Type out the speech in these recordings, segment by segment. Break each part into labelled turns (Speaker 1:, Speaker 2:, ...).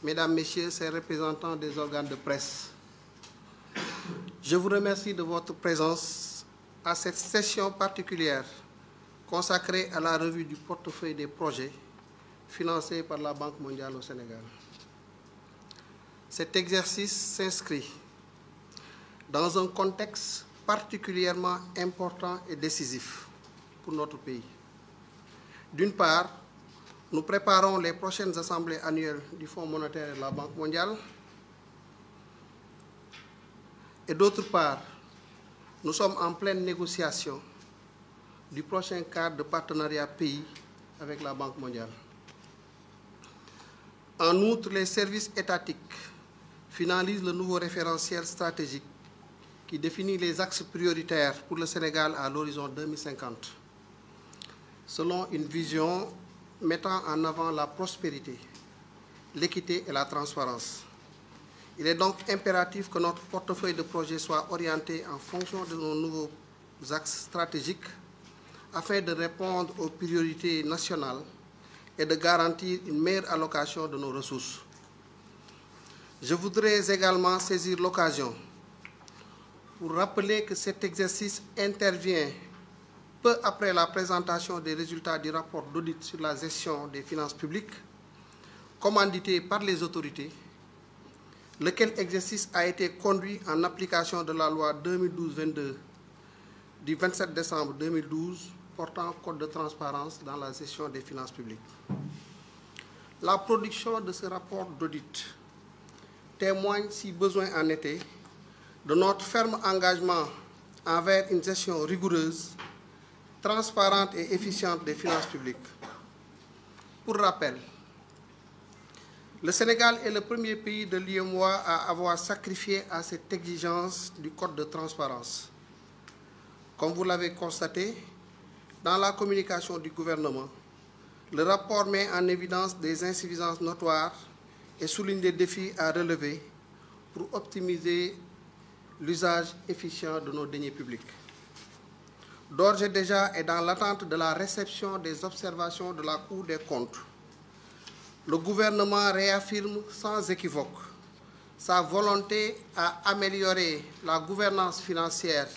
Speaker 1: Mesdames, Messieurs, ces représentants des organes de presse, je vous remercie de votre présence à cette session particulière consacrée à la revue du portefeuille des projets financés par la Banque mondiale au Sénégal. Cet exercice s'inscrit dans un contexte particulièrement important et décisif pour notre pays. D'une part, nous préparons les prochaines assemblées annuelles du Fonds monétaire et de la Banque mondiale. Et d'autre part, nous sommes en pleine négociation du prochain cadre de partenariat pays avec la Banque mondiale. En outre, les services étatiques finalisent le nouveau référentiel stratégique qui définit les axes prioritaires pour le Sénégal à l'horizon 2050, selon une vision mettant en avant la prospérité, l'équité et la transparence. Il est donc impératif que notre portefeuille de projets soit orienté en fonction de nos nouveaux axes stratégiques afin de répondre aux priorités nationales et de garantir une meilleure allocation de nos ressources. Je voudrais également saisir l'occasion pour rappeler que cet exercice intervient peu après la présentation des résultats du rapport d'audit sur la gestion des finances publiques, commandité par les autorités, lequel exercice a été conduit en application de la loi 2012-22 du 27 décembre 2012 portant code de transparence dans la gestion des finances publiques. La production de ce rapport d'audit témoigne, si besoin en était, de notre ferme engagement envers une gestion rigoureuse, transparente et efficiente des finances publiques. Pour rappel, le Sénégal est le premier pays de l'UEMOA à avoir sacrifié à cette exigence du code de transparence. Comme vous l'avez constaté, dans la communication du gouvernement, le rapport met en évidence des insuffisances notoires et souligne des défis à relever pour optimiser l'usage efficient de nos deniers publics. D'ores et déjà, et dans l'attente de la réception des observations de la Cour des comptes, le gouvernement réaffirme sans équivoque sa volonté à améliorer la gouvernance financière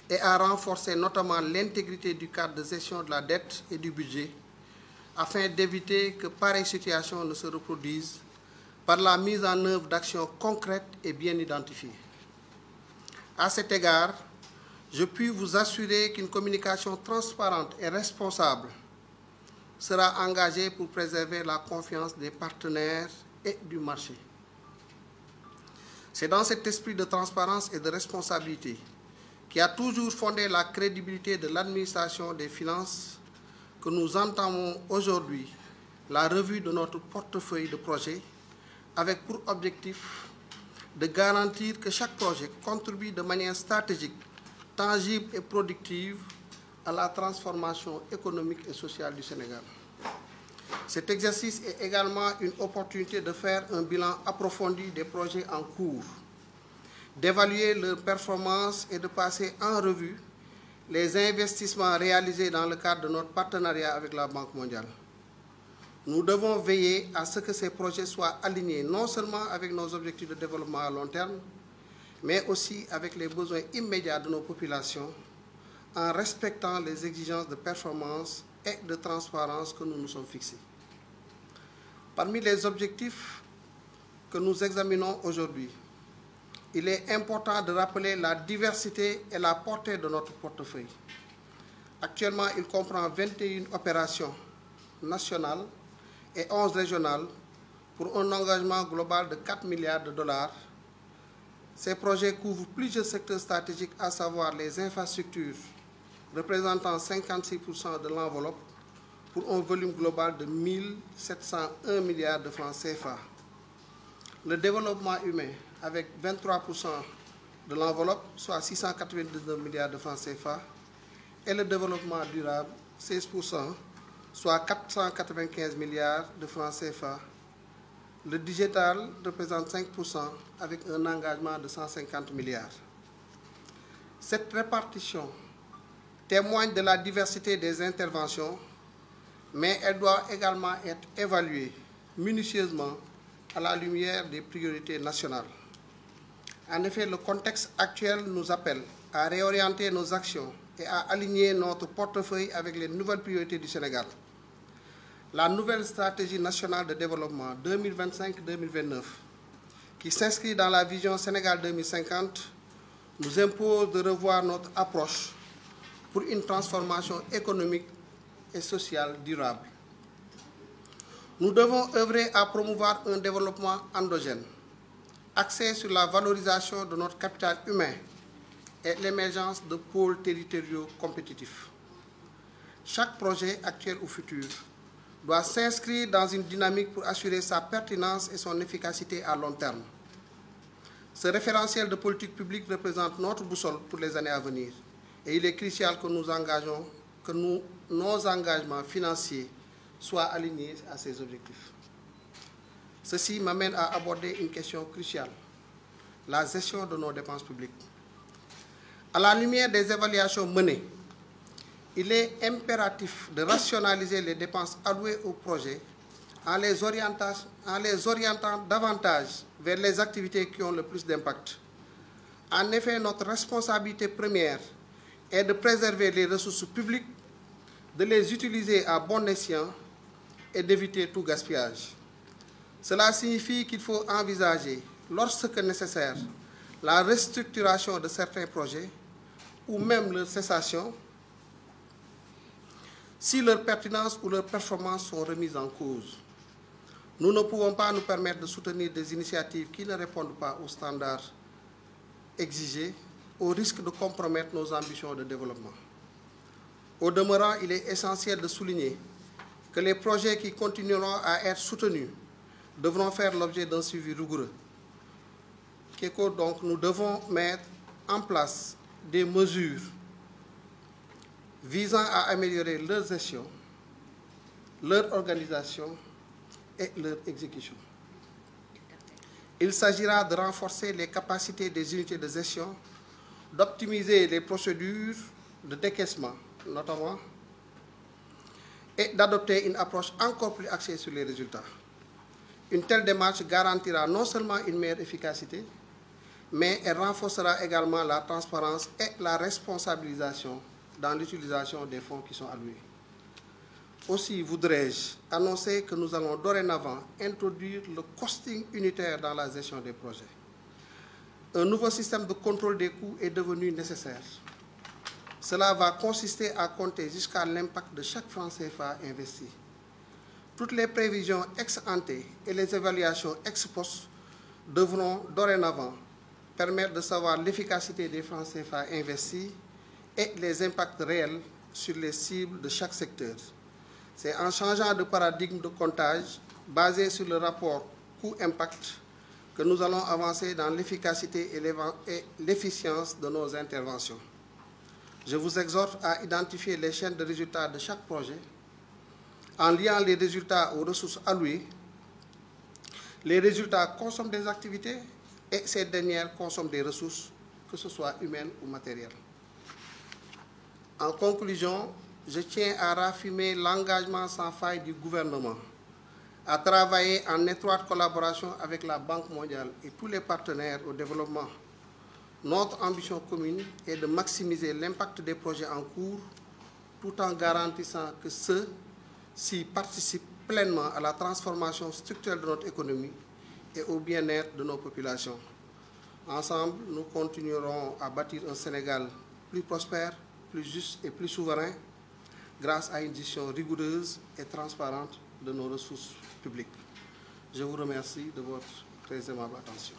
Speaker 1: et à renforcer notamment l'intégrité du cadre de gestion de la dette et du budget, afin d'éviter que pareille situation ne se reproduise par la mise en œuvre d'actions concrètes et bien identifiées. À cet égard, je puis vous assurer qu'une communication transparente et responsable sera engagée pour préserver la confiance des partenaires et du marché. C'est dans cet esprit de transparence et de responsabilité qui a toujours fondé la crédibilité de l'administration des finances que nous entamons aujourd'hui la revue de notre portefeuille de projets avec pour objectif de garantir que chaque projet contribue de manière stratégique, tangible et productive à la transformation économique et sociale du Sénégal. Cet exercice est également une opportunité de faire un bilan approfondi des projets en cours, d'évaluer leurs performances et de passer en revue les investissements réalisés dans le cadre de notre partenariat avec la Banque mondiale. Nous devons veiller à ce que ces projets soient alignés non seulement avec nos objectifs de développement à long terme, mais aussi avec les besoins immédiats de nos populations, en respectant les exigences de performance et de transparence que nous nous sommes fixés. Parmi les objectifs que nous examinons aujourd'hui, il est important de rappeler la diversité et la portée de notre portefeuille. Actuellement, il comprend 21 opérations nationales et 11 régionales pour un engagement global de 4 milliards de dollars. Ces projets couvrent plusieurs secteurs stratégiques, à savoir les infrastructures, représentant 56% de l'enveloppe, pour un volume global de 1 701 milliards de francs CFA. Le développement humain, avec 23% de l'enveloppe, soit 699 milliards de francs CFA, et le développement durable, 16%, soit 495 milliards de francs CFA. Le digital représente 5% avec un engagement de 150 milliards. Cette répartition témoigne de la diversité des interventions, mais elle doit également être évaluée minutieusement à la lumière des priorités nationales. En effet, le contexte actuel nous appelle à réorienter nos actions et à aligner notre portefeuille avec les nouvelles priorités du Sénégal. La nouvelle stratégie nationale de développement 2025-2029, qui s'inscrit dans la vision Sénégal 2050, nous impose de revoir notre approche pour une transformation économique et sociale durable. Nous devons œuvrer à promouvoir un développement endogène, axé sur la valorisation de notre capital humain et l'émergence de pôles territoriaux compétitifs. Chaque projet, actuel ou futur, doit s'inscrire dans une dynamique pour assurer sa pertinence et son efficacité à long terme. Ce référentiel de politique publique représente notre boussole pour les années à venir et il est crucial que nos engagements financiers soient alignés à ces objectifs. Ceci m'amène à aborder une question cruciale, la gestion de nos dépenses publiques. À la lumière des évaluations menées, il est impératif de rationaliser les dépenses allouées au projet en les orientant davantage vers les activités qui ont le plus d'impact. En effet, notre responsabilité première est de préserver les ressources publiques, de les utiliser à bon escient et d'éviter tout gaspillage. Cela signifie qu'il faut envisager, lorsque nécessaire, la restructuration de certains projets ou même leur cessation si leur pertinence ou leur performance sont remises en cause. Nous ne pouvons pas nous permettre de soutenir des initiatives qui ne répondent pas aux standards exigés, au risque de compromettre nos ambitions de développement. Au demeurant, il est essentiel de souligner que les projets qui continueront à être soutenus devront faire l'objet d'un suivi rigoureux. Donc, nous devons mettre en place des mesures visant à améliorer leur gestion, leur organisation et leur exécution. Il s'agira de renforcer les capacités des unités de gestion, d'optimiser les procédures de décaissement, notamment, et d'adopter une approche encore plus axée sur les résultats. Une telle démarche garantira non seulement une meilleure efficacité, mais elle renforcera également la transparence et la responsabilisation dans l'utilisation des fonds qui sont alloués. Aussi voudrais-je annoncer que nous allons dorénavant introduire le costing unitaire dans la gestion des projets. Un nouveau système de contrôle des coûts est devenu nécessaire. Cela va consister à compter jusqu'à l'impact de chaque franc CFA investi. Toutes les prévisions ex ante et les évaluations ex post devront dorénavant permettre de savoir l'efficacité des francs CFA investis et les impacts réels sur les cibles de chaque secteur. C'est en changeant de paradigme de comptage basé sur le rapport coût-impact que nous allons avancer dans l'efficacité et l'efficience de nos interventions. Je vous exhorte à identifier les chaînes de résultats de chaque projet en liant les résultats aux ressources allouées. Les résultats consomment des activités et ces dernières consomment des ressources, que ce soit humaines ou matérielles. En conclusion, je tiens à raffirmer l'engagement sans faille du gouvernement à travailler en étroite collaboration avec la Banque mondiale et tous les partenaires au développement. Notre ambition commune est de maximiser l'impact des projets en cours tout en garantissant que ceux-ci participent pleinement à la transformation structurelle de notre économie et au bien-être de nos populations. Ensemble, nous continuerons à bâtir un Sénégal plus prospère, plus juste et plus souverain grâce à une gestion rigoureuse et transparente de nos ressources publiques. Je vous remercie de votre très aimable attention.